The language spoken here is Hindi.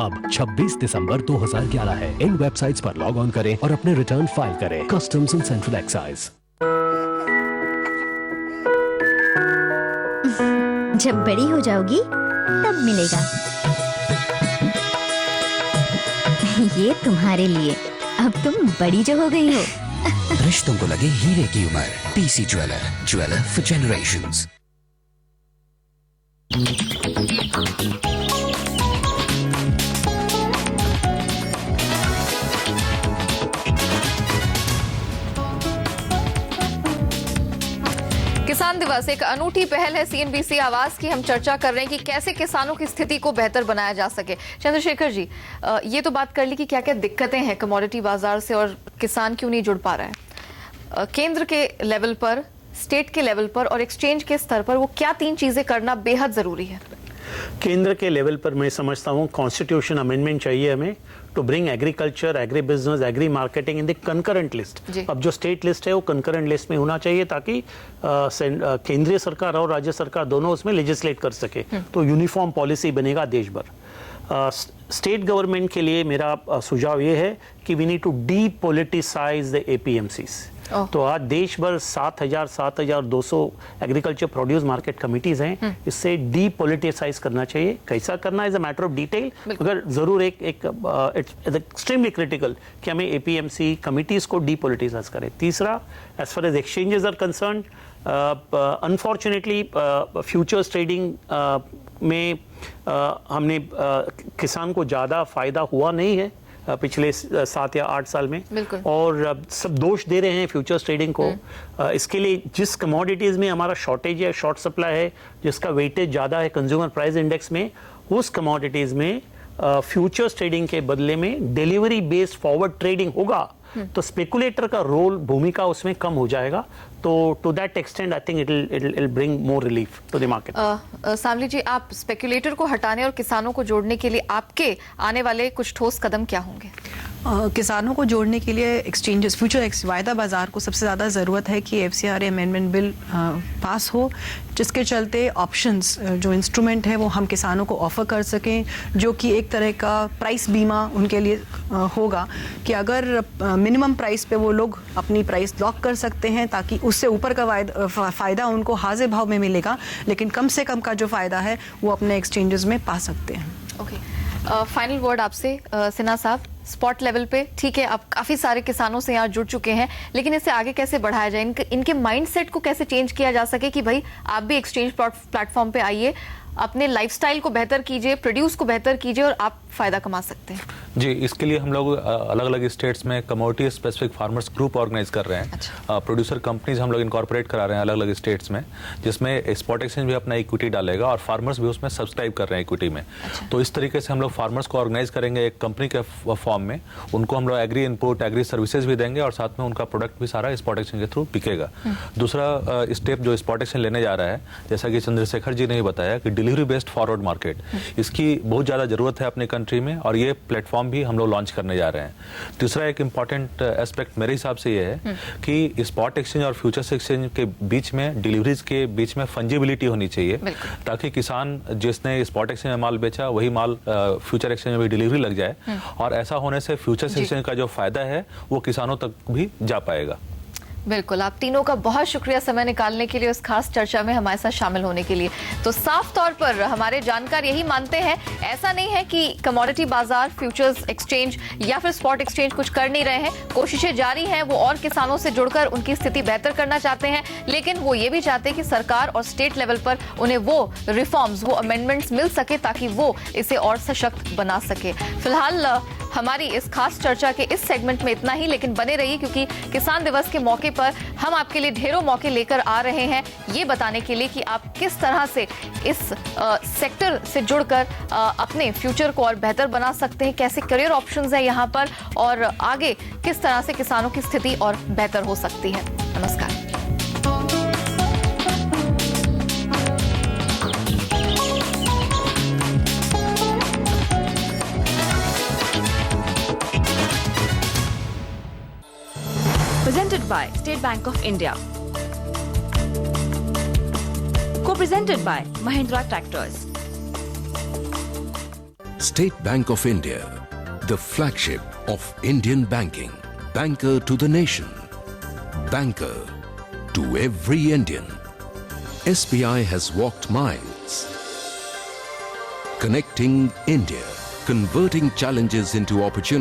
अब 26 दिसंबर 2011 है। इन वेबसाइट्स पर लॉग ऑन करें और अपने रिटर्न फाइल करें। Customs and central excise. जब बड़ी हो जाओगी तब मिलेगा। ये तुम्हारे लिए। अब तुम बड़ी जो हो गई हो। रिश्तों को लगे हीरे की उम्र। PC jeweller, jeweller for generations. किसान दिवस एक अनूठी पहल है सीएनबीसी आवाज की। हम चर्चा कर रहे हैं कि कैसे किसानों की स्थिति को बेहतर बनाया जा सके। चंद्रशेखर जी, ये तो बात कर ली कि क्या क्या दिक्कतें हैं कमोडिटी बाजार से और किसान क्यों नहीं जुड़ पा रहा है। केंद्र के लेवल पर, स्टेट के लेवल पर और एक्सचेंज के स्तर पर वो क्या 3 चीजें करना बेहद जरूरी है? केंद्र के लेवल पर मैं समझता हूँ कॉन्स्टिट्यूशन अमेंडमेंट चाहिए हमें to bring agriculture, agri business, agri marketing in the concurrent list. अब जो स्टेट लिस्ट है वो कंकरेंट लिस्ट में होना चाहिए ताकि केंद्रीय सरकार और राज्य सरकार दोनों उसमें लेजिस्लेट कर सके, तो यूनिफॉर्म पॉलिसी बनेगा देश भर। स्टेट गवर्नमेंट के लिए मेरा सुझाव ये है कि we need to depoliticise the APMCs. तो आज देश भर 7,200 एग्रीकल्चर प्रोड्यूस मार्केट कमिटीज हैं, इससे डीपोलिटिसाइज करना चाहिए। कैसा करना is a matter of detail, मगर जरूर एक इट्स एक्सट्रीमली क्रिटिकल कि हमें एपीएमसी कमिटीज को डीपोलिटिसाइज करें। तीसरा, as far as exchanges are concern, unfortunately futures trading में हमने किसान को ज़्यादा फायदा हुआ नहीं है पिछले 7 या 8 साल में, और सब दोष दे रहे हैं फ्यूचर्स ट्रेडिंग को। इसके लिए जिस कमोडिटीज़ में हमारा शॉर्टेज है, शॉर्ट सप्लाई है, जिसका वेटेज ज़्यादा है कंज्यूमर प्राइस इंडेक्स में, उस कमोडिटीज़ में फ्यूचर्स ट्रेडिंग के बदले में डिलीवरी बेस्ड फॉरवर्ड ट्रेडिंग होगा, तो स्पेकुलेटर का रोल, भूमिका उसमें कम हो जाएगा। तो to that extent I think it bring more relief to the market. Samli ji, आप स्पेकुलेटर को हटाने और किसानों को जोड़ने के लिए आपके आने वाले कुछ ठोस कदम क्या होंगे? किसानों को जोड़ने के लिए एक्सचेंजेस, फ्यूचर वायदा बाजार को सबसे ज़्यादा ज़रूरत है कि एफसीआरए अमेंडमेंट बिल पास हो, जिसके चलते ऑप्शंस जो इंस्ट्रूमेंट है वो हम किसानों को ऑफर कर सकें, जो कि एक तरह का प्राइस बीमा उनके लिए होगा कि अगर मिनिमम प्राइस पे वो लोग अपनी प्राइस लॉक कर सकते हैं, ताकि उससे ऊपर का फ़ायदा उनको हाज़िर भाव में मिलेगा, लेकिन कम से कम का जो फ़ायदा है वो अपने एक्सचेंजेस में पा सकते हैं। ओके, फाइनल वर्ड आपसे सिन्हा साहब। स्पॉट लेवल पे ठीक है, आप काफी सारे किसानों से यहाँ जुड़ चुके हैं, लेकिन इसे आगे कैसे बढ़ाया जाए? इनके माइंडसेट को कैसे चेंज किया जा सके कि भाई आप भी एक्सचेंज प्लेटफॉर्म पे आइए, अपने लाइफस्टाइल को बेहतर कीजिए, प्रोड्यूस को बेहतर कीजिए और आप फायदा कमा सकते हैं। जी, इसके लिए हम लोग अलग अलग स्टेट्स में commodity specific farmers group organise कर रहे हैं। अच्छा। प्रोड्यूसर कंपनीज हम लोग इनकॉर्पोरेट करा रहे हैं अलग अलग स्टेट्स में, जिसमें स्पॉट एक्सचेंज भी अपना इक्विटी डालेगा और फार्मर्स भी उसमें सब्सक्राइब कर रहे हैं इक्विटी में। अच्छा। तो इस तरीके से हम लोग फार्मर्स को ऑर्गेनाइज करेंगे एक कंपनी के फॉर्म में, उनको हम लोग एग्री इनपुट, एग्री सर्विसेज भी देंगे और साथ में उनका प्रोडक्ट भी सारा स्पॉट एक्सचेंज के थ्रू बिकेगा। दूसरा स्टेप जो स्पॉट एक्सचेंज लेने जा रहा है, जैसा कि चंद्रशेखर जी ने बताया कि डिलीवरी बेस्ड फॉरवर्ड मार्केट, इसकी बहुत ज़्यादा ज़रूरत है अपनी कंट्री में, और ये प्लेटफॉर्म भी हम लोग लॉन्च करने जा रहे हैं। तीसरा एक इम्पॉर्टेंट एस्पेक्ट मेरे हिसाब से ये है कि स्पॉट एक्सचेंज और फ्यूचर्स एक्सचेंज के बीच में, डिलीवरीज के बीच में फंजिबिलिटी होनी चाहिए, ताकि किसान जिसने स्पॉट एक्सचेंज में माल बेचा वही माल फ्यूचर एक्सचेंज में भी डिलीवरी लग जाए, और ऐसा होने से फ्यूचर्स एक्सचेंज का जो फायदा है वो किसानों तक भी जा पाएगा। बिल्कुल, आप तीनों का बहुत शुक्रिया समय निकालने के लिए, इस खास चर्चा में हमारे साथ शामिल होने के लिए। तो साफ तौर पर हमारे जानकार यही मानते हैं, ऐसा नहीं है कि कमोडिटी बाजार, फ्यूचर्स एक्सचेंज या फिर स्पॉट एक्सचेंज कुछ कर नहीं रहे हैं। कोशिशें जारी हैं, वो और किसानों से जुड़कर उनकी स्थिति बेहतर करना चाहते हैं, लेकिन वो ये भी चाहते हैं कि सरकार और स्टेट लेवल पर उन्हें वो रिफॉर्म्स, वो अमेंडमेंट्स मिल सके ताकि वो इसे और सशक्त बना सके। फिलहाल हमारी इस खास चर्चा के इस सेगमेंट में इतना ही, लेकिन बने रहिए क्योंकि किसान दिवस के मौके पर हम आपके लिए ढेरों मौके लेकर आ रहे हैं, ये बताने के लिए कि आप किस तरह से इस सेक्टर से जुड़कर अपने फ्यूचर को और बेहतर बना सकते हैं, कैसे करियर ऑप्शंस हैं यहाँ पर, और आगे किस तरह से किसानों की स्थिति और बेहतर हो सकती है। नमस्कार। Presented by State Bank of India. Co-presented by Mahindra Tractors. State Bank of India, the flagship of Indian banking. Banker to the nation. Banker to every Indian. SBI has walked miles. Connecting India, converting challenges into opportunities.